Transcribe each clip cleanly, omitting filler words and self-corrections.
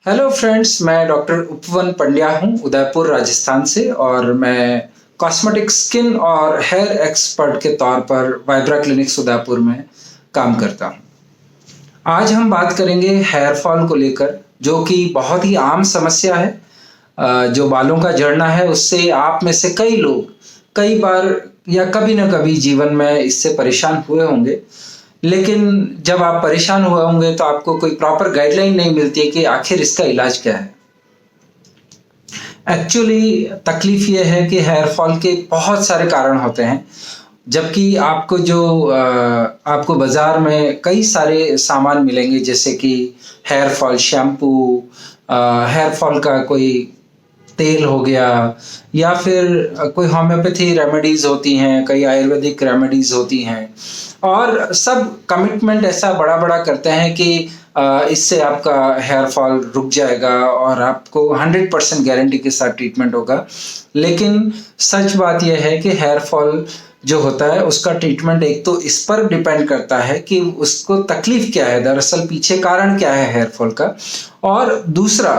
Hello friends, मैं doctor उपवन पंड्या हूँ उदयपुर राजस्थान से और मैं कॉस्मेटिक स्किन और हेयर एक्सपर्ट के तौर पर वाइब्रा क्लिनिक्स उदयपुर में काम करता हूँ। आज हम बात करेंगे हेयर फॉल को लेकर, जो कि बहुत ही आम समस्या है। जो बालों का झड़ना है उससे आप में से कई लोग कई बार या कभी ना कभी जीवन में इससे परेशान हुए होंगे। लेकिन जब आप परेशान हुए होंगे तो आपको कोई प्रॉपर गाइडलाइन नहीं मिलती कि आखिर इसका इलाज क्या है। एक्चुअली तकलीफ ये है कि हेयर फॉल के बहुत सारे कारण होते हैं, जबकि आपको बाजार में कई सारे सामान मिलेंगे, जैसे कि hair fall shampoo, hair fall का कोई तेल हो गया, या फिर कोई होम्योपैथी रेमेडीज होती हैं, कई आयुर्वेदिक रेमेडीज होती हैं, और सब कमिटमेंट ऐसा बड़ा बड़ा करते हैं कि इससे आपका हेयर फॉल रुक जाएगा और आपको 100% गारंटी के साथ ट्रीटमेंट होगा। लेकिन सच बात यह है कि हेयर फॉल जो होता है उसका ट्रीटमेंट एक तो इस पर डिपेंड करता है कि उसको तकलीफ क्या है, दरअसल पीछे कारण क्या है हेयर फॉल का, और दूसरा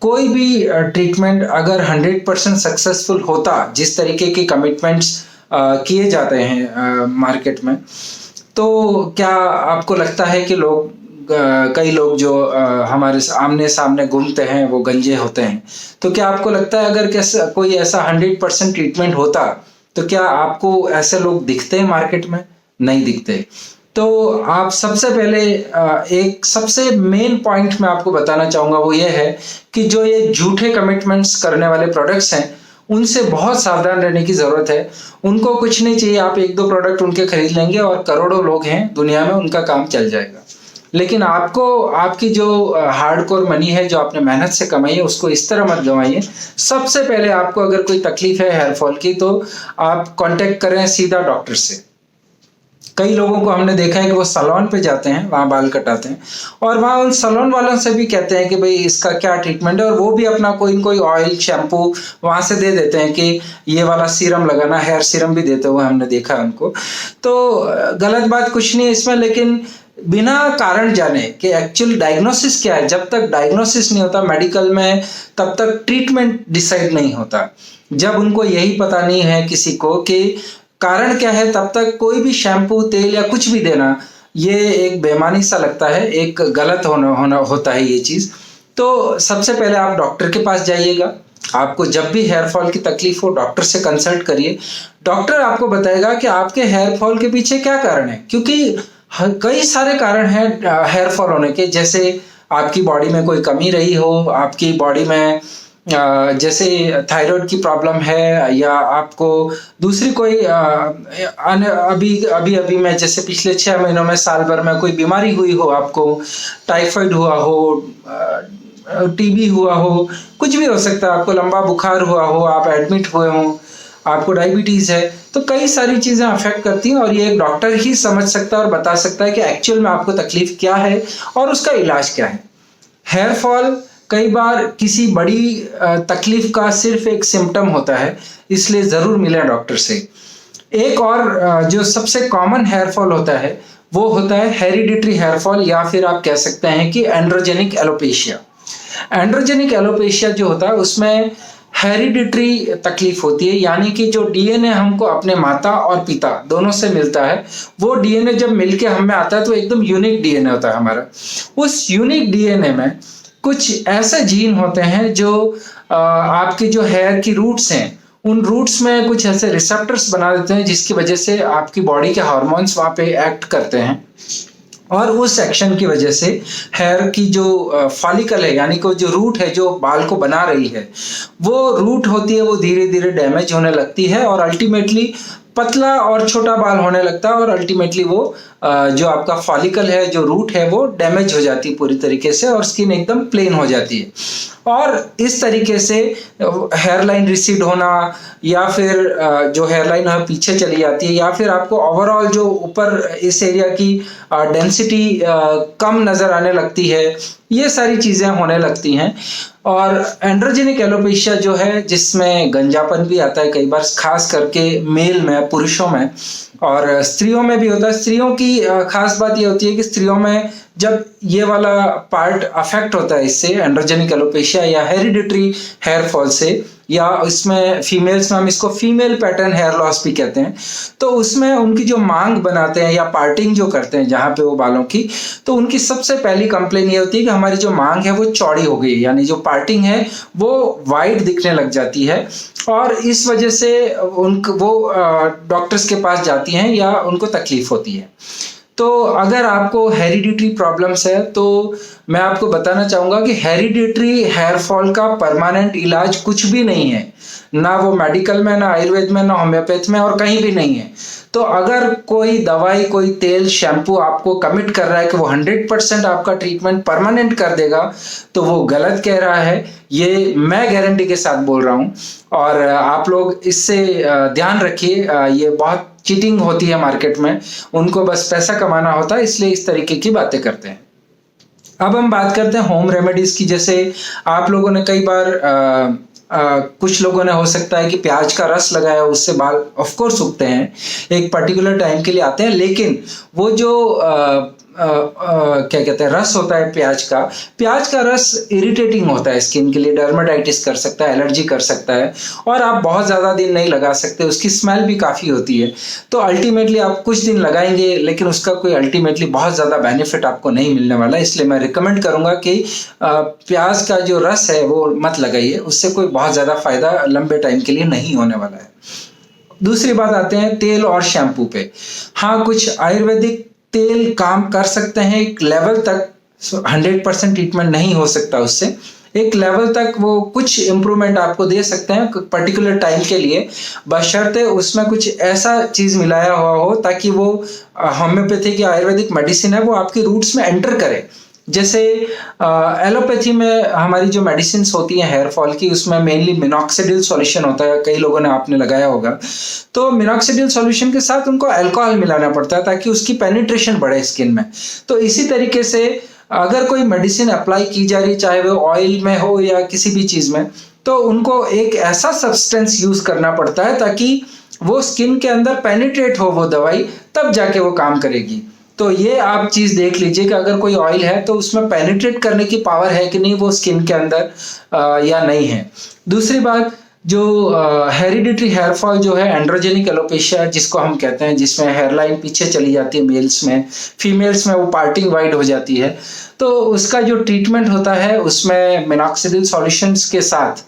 कोई भी ट्रीटमेंट अगर 100% सक्सेसफुल होता, जिस तरीके के कमिटमेंट्स किए जाते हैं मार्केट में, तो क्या आपको लगता है कि कई लोग जो हमारे आमने सामने घूमते हैं वो गंजे होते हैं? तो क्या आपको लगता है अगर कोई ऐसा 100% ट्रीटमेंट होता तो क्या आपको ऐसे लोग दिखते हैं मार्केट में? नहीं दिखते। तो आप सबसे पहले एक सबसे मेन पॉइंट मैं आपको बताना चाहूंगा, वो ये है कि जो ये झूठे कमिटमेंट्स करने वाले प्रोडक्ट्स हैं उनसे बहुत सावधान रहने की जरूरत है। उनको कुछ नहीं चाहिए, आप एक दो प्रोडक्ट उनके खरीद लेंगे और करोड़ों लोग हैं दुनिया में, उनका काम चल जाएगा। लेकिन आपको आपकी जो हार्डकोर मनी है, जो आपने मेहनत से कमाई है, उसको इस तरह मत गंवाइए। सबसे पहले आपको अगर कोई तकलीफ है हेयर फॉल की तो आप कांटेक्ट करें सीधा डॉक्टर से। कई लोगों को हमने देखा है कि वो सैलून पे जाते हैं, वहां बाल कटाते हैं, और वहां उन सैलून वालों से भी कहते हैं कि भाई इसका क्या ट्रीटमेंट है, और वो भी अपना कोई न कोई ऑयल शैम्पू वहां से दे देते हैं कि ये वाला सीरम लगाना, हेयर सीरम भी देते हुए हमने देखा है उनको। तो गलत बात कुछ नहीं है इसमें, लेकिन बिना कारण जाने कि एक्चुअल डायग्नोसिस क्या है, जब तक डायग्नोसिस नहीं होता मेडिकल में तब तक ट्रीटमेंट डिसाइड नहीं होता। जब उनको यही पता नहीं है किसी को कि कारण क्या है, तब तक कोई भी शैम्पू, तेल या कुछ भी देना ये एक बेईमानी सा लगता है, एक गलत होना होता है ये चीज। तो सबसे पहले आप डॉक्टर के पास जाइएगा। आपको जब भी हेयर फॉल की तकलीफ हो डॉक्टर से कंसल्ट करिए। डॉक्टर आपको बताएगा कि आपके हेयर फॉल के पीछे क्या कारण है, क्योंकि कई सारे कारण हैं हेयर फॉल होने के। जैसे आपकी बॉडी में कोई कमी रही हो, आपकी बॉडी में जैसे थायराइड की प्रॉब्लम है, या आपको दूसरी कोई अभी अभी अभी में जैसे पिछले 6 महीनों में, साल भर में कोई बीमारी हुई हो, आपको टाइफाइड हुआ हो, टीबी हुआ हो, कुछ भी हो सकता है, आपको लंबा बुखार हुआ हो, आप एडमिट हुए हो, आपको डायबिटीज है, तो कई सारी चीजें अफेक्ट करती हैं, और ये एक डॉक्टर ही समझ सकता है और बता सकता है कि एक्चुअल में आपको तकलीफ क्या है और उसका इलाज क्या है। हेयर फॉल कई बार किसी बड़ी तकलीफ का सिर्फ एक सिम्टम होता है, इसलिए जरूर मिलें डॉक्टर से। एक और जो सबसे कॉमन हेयर फॉल होता है वो होता है हेरिडिटरी हेयर फॉल, या फिर आप कह सकते हैं कि एंड्रोजेनिक एलोपेशिया। एंड्रोजेनिक एलोपेशिया जो होता है उसमें हेरिडिटरी तकलीफ होती है, यानी कि जो डीएनए हमको अपने माता और पिता दोनों से मिलता है, वो डीएनए जब मिलके हम में आता है तो एकदम यूनिक डीएनए होता है हमारा। उस यूनिक डीएनए में कुछ ऐसे जीन होते हैं जो आपके जो हेयर की रूट्स हैं, उन रूट्स में कुछ ऐसे रिसेप्टर्स बना देते हैं, जिसकी वजह से आपकी बॉडी के हार्मोन्स वहां पे एक्ट करते हैं, और उस एक्शन की वजह से हेयर की जो फॉलिकल है, यानी कि जो रूट है जो बाल को बना रही है, वो रूट होती है, वो धीरे धीरे डैमेज होने लगती है और अल्टीमेटली पतला और छोटा बाल होने लगता है, और अल्टीमेटली वो जो आपका फॉलिकल है, जो रूट है, वो डैमेज हो जाती है पूरी तरीके से, और स्किन एकदम प्लेन हो जाती है। और इस तरीके से हेयरलाइन रिसीड होना, या फिर जो हेयरलाइन है पीछे चली जाती है, या फिर आपको ओवरऑल जो ऊपर इस एरिया की डेंसिटी कम नजर आने लगती है, ये सारी चीजें होने लगती हैं। और एंड्रोजेनिक एलोपेशिया जो है, जिसमें गंजापन भी आता है कई बार, खास करके मेल में, पुरुषों में, और स्त्रियों में भी होता है। स्त्रियों की खास बात ये होती है कि स्त्रियों में जब ये वाला पार्ट अफेक्ट होता है इससे, एंड्रोजेनिक एलोपेशिया या हेरिडिटरी हेयर फॉल से, या इसमें फीमेल्स में हम इसको फीमेल पैटर्न हेयर लॉस भी कहते हैं, तो उसमें उनकी जो मांग बनाते हैं या पार्टिंग जो करते हैं जहाँ पे वो बालों की, तो उनकी सबसे पहली कंप्लेन ये होती है कि हमारी जो मांग है वो चौड़ी हो गई, यानी जो पार्टिंग है वो वाइड दिखने लग जाती है, और इस वजह से उनको वो डॉक्टर्स के पास जाती हैं या उनको तकलीफ होती है। तो अगर आपको हेरिडिटरी प्रॉब्लम्स है तो मैं आपको बताना चाहूँगा कि हेरिडिटरी हेयर फॉल का परमानेंट इलाज कुछ भी नहीं है, ना वो मेडिकल में, ना आयुर्वेद में, ना होम्योपैथ में, और कहीं भी नहीं है। तो अगर कोई दवाई, कोई तेल, शैम्पू आपको कमिट कर रहा है कि वो 100% आपका ट्रीटमेंट परमानेंट कर देगा, तो वो गलत कह रहा है। ये मैं गारंटी के साथ बोल रहा हूँ, और आप लोग इससे ध्यान रखिए। ये बहुत चीटिंग होती है मार्केट में, उनको बस पैसा कमाना होता है, इसलिए इस तरीके की बातें करते हैं। अब हम बात करते हैं होम रेमेडीज की। जैसे आप लोगों ने कई बार कुछ लोगों ने, हो सकता है कि प्याज का रस लगाया, उससे बाल ऑफ कोर्स उगते हैं, एक पर्टिकुलर टाइम के लिए आते हैं, लेकिन वो जो क्या कहते हैं, रस होता है प्याज का रस इरिटेटिंग होता है स्किन के लिए, डर्मेटाइटिस कर सकता है, एलर्जी कर सकता है, और आप बहुत ज़्यादा दिन नहीं लगा सकते, उसकी स्मेल भी काफ़ी होती है। तो अल्टीमेटली आप कुछ दिन लगाएंगे, लेकिन उसका कोई अल्टीमेटली बहुत ज़्यादा बेनिफिट आपको नहीं मिलने वाला, इसलिए मैं रिकमेंड करूँगा कि प्याज का जो रस है वो मत लगाइए, उससे कोई बहुत ज़्यादा फायदा लंबे टाइम के लिए नहीं होने वाला है। दूसरी बात आते हैं तेल और शैम्पू पे। हाँ, कुछ आयुर्वेदिक तेल काम कर सकते हैं एक लेवल तक, 100% ट्रीटमेंट नहीं हो सकता उससे, एक लेवल तक वो कुछ इम्प्रूवमेंट आपको दे सकते हैं पर्टिकुलर टाइम के लिए, बशर्ते उसमें कुछ ऐसा चीज मिलाया हुआ हो ताकि वो होम्योपैथिक या आयुर्वेदिक मेडिसिन है वो आपकी रूट्स में एंटर करे। जैसे एलोपैथी में हमारी जो मेडिसिन होती हैं हेयर फॉल की, उसमें मेनली मिनॉक्सिडिल सॉल्यूशन होता है, कई लोगों ने आपने लगाया होगा। तो मिनॉक्सिडिल सॉल्यूशन के साथ उनको अल्कोहल मिलाना पड़ता है ताकि उसकी पेनिट्रेशन बढ़े स्किन में। तो इसी तरीके से अगर कोई मेडिसिन अप्लाई की जा रही, चाहे वो ऑयल में हो या किसी भी चीज में, तो उनको एक ऐसा सब्सटेंस यूज करना पड़ता है ताकि वो स्किन के अंदर पेनिट्रेट हो वो दवाई, तब जाके वो काम करेगी। तो ये आप चीज देख लीजिए कि अगर कोई ऑयल है तो उसमें पेनिट्रेट करने की पावर है कि नहीं वो स्किन के अंदर या नहीं है। दूसरी बात, जो हेरिडिटरी हेयर फॉल जो है, एंड्रोजेनिक एलोपेशिया जिसको हम कहते हैं, जिसमें हेयरलाइन पीछे चली जाती है मेल्स में, फीमेल्स में वो पार्टिंग वाइड हो जाती है, तो उसका जो ट्रीटमेंट होता है उसमें मिनॉक्सिडिल सॉल्यूशंस के साथ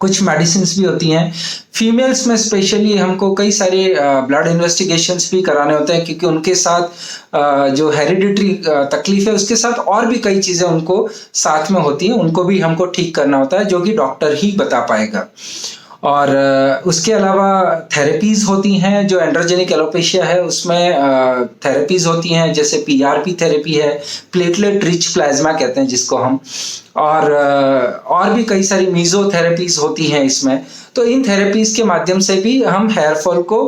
कुछ मेडिसिन भी होती हैं। फीमेल्स में स्पेशली हमको कई सारे ब्लड इन्वेस्टिगेशंस भी कराने होते हैं, क्योंकि उनके साथ जो हेरिडिटरी तकलीफ है उसके साथ और भी कई चीज़ें उनको साथ में होती हैं, उनको भी हमको ठीक करना होता है, जो कि डॉक्टर ही बता पाएगा। और उसके अलावा थेरेपीज होती हैं, जो एंड्रोजेनिक एलोपेशिया है उसमें थेरेपीज होती हैं, जैसे पीआरपी थेरेपी है, प्लेटलेट रिच प्लाज्मा कहते हैं जिसको हम, और भी कई सारी मीजोथेरेपीज होती हैं इसमें। तो इन थेरेपीज के माध्यम से भी हम हेयर फॉल को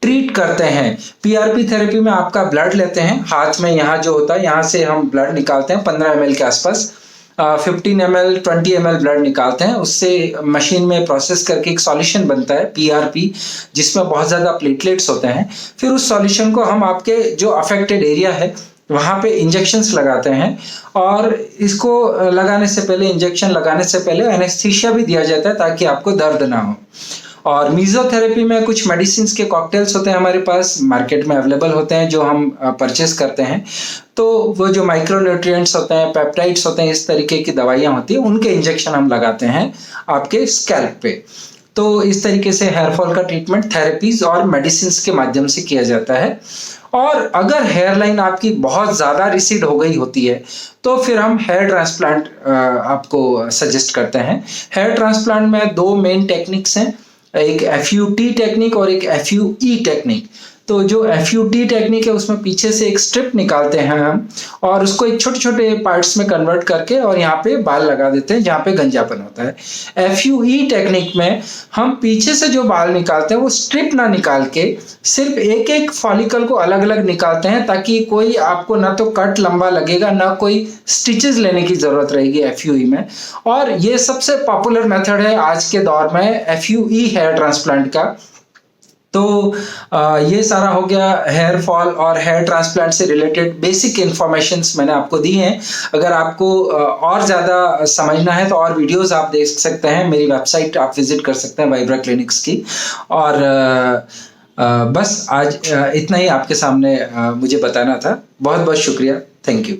ट्रीट करते हैं। पीआरपी थेरेपी में आपका ब्लड लेते हैं, हाथ में यहाँ जो होता है यहाँ से हम ब्लड निकालते हैं 15 ml के आसपास, 15 ml 20 ml ब्लड निकालते हैं, उससे मशीन में प्रोसेस करके एक सॉल्यूशन बनता है पीआरपी, जिसमें बहुत ज़्यादा प्लेटलेट्स होते हैं। फिर उस सॉल्यूशन को हम आपके जो अफेक्टेड एरिया है वहाँ पे इंजेक्शंस लगाते हैं, और इसको लगाने से पहले, इंजेक्शन लगाने से पहले एनेस्थीसिया भी दिया जाता है ताकि आपको दर्द ना हो। और मीजोथेरेपी में कुछ मेडिसिन के कॉकटेल्स होते हैं हमारे पास, मार्केट में अवेलेबल होते हैं, जो हम परचेस करते हैं। तो वो जो माइक्रोन्यूट्रिएंट्स होते हैं, पेप्टाइड्स होते हैं, इस तरीके की दवाइयाँ होती हैं, उनके इंजेक्शन हम लगाते हैं आपके स्कैल्प पे। तो इस तरीके से हेयर फॉल का ट्रीटमेंट थेरेपीज और मेडिसिन के माध्यम से किया जाता है। और अगर हेयर लाइन आपकी बहुत ज़्यादा रिसीड हो गई होती है तो फिर हम हेयर ट्रांसप्लांट आपको सजेस्ट करते हैं। हेयर ट्रांसप्लांट में 2 मेन टेक्निक्स हैं, एक FUT टेक्निक और एक FUE टेक्निक। तो जो FUT टेक्निक है उसमें पीछे से एक स्ट्रिप निकालते हैं हम और उसको एक छोटे-छोटे पार्ट्स में कन्वर्ट करके और यहाँ पे बाल लगा देते हैं जहाँ पे गंजापन होता है। FUE टेक्निक में हम पीछे से जो बाल निकालते हैं वो स्ट्रिप ना निकाल के सिर्फ एक-एक फॉलिकल को अलग-अलग निकालते हैं ताकि कोई आपको ना तो कट लंबा लगेगा ना कोई स्टिचेस लेने की जरूरत रहेगी FUE में। और ये सबसे पॉपुलर मेथड है आज के दौर में FUE हेयर ट्रांसप्लांट का। तो ये सारा हो गया हेयर फॉल और हेयर ट्रांसप्लांट से रिलेटेड बेसिक इंफॉर्मेशंस मैंने आपको दी हैं। अगर आपको और ज़्यादा समझना है तो और वीडियोस आप देख सकते हैं, मेरी वेबसाइट आप विजिट कर सकते हैं वाइब्रा क्लिनिक्स की। और बस आज इतना ही आपके सामने मुझे बताना था। बहुत बहुत शुक्रिया, थैंक यू।